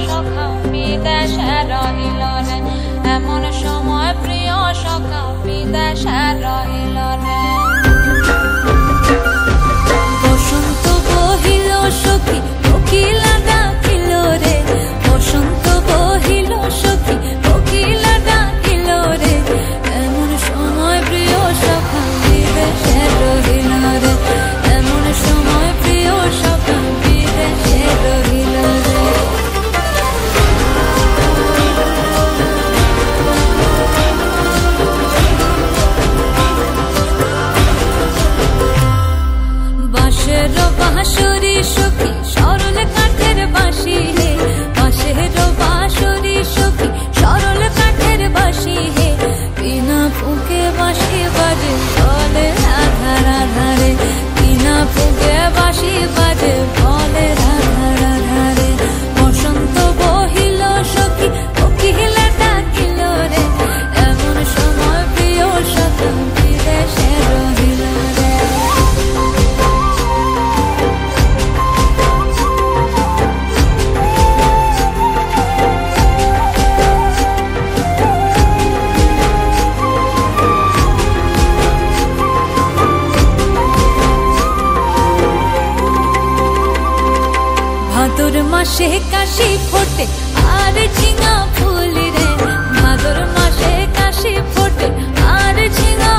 সখা বিদেশে রহিল রে, এমন সময় প্রিয় সখা বিদেশে রহিল রে। বসন্ত বহিল সখী কোকিলা ডাকিল রে, বসন্ত বহিল সখী কোকিলা ডাকিল রে, এমন সময় প্রিয় সখা বিদেশে রহিল রে, এমন সময় প্রিয় সখা বিদেশে রহিল রে। বাঁশের বাঁশরি সখী সরল কাঠের বাঁশি হে, বাঁশের বাঁশরি সখী সরল কাঠের বাঁশি হে, বিনা ফুঁকে বাঁশি বাজে বলে রাধা রাধা রে, বিনা ফুঁকে বাঁশি বাজে বলে রাধা রাধা রে। বসন্ত বহিল সখী কোকিলা ডাকিল রে, এমন সময় প্রিয় সখা বিদেশে রহিল রে। ভাদর মাসে কাশি ফোটে আর ঝিঙা ফুল রে, ভাদর মাসে কাশি ফোটে আর ঝিঙা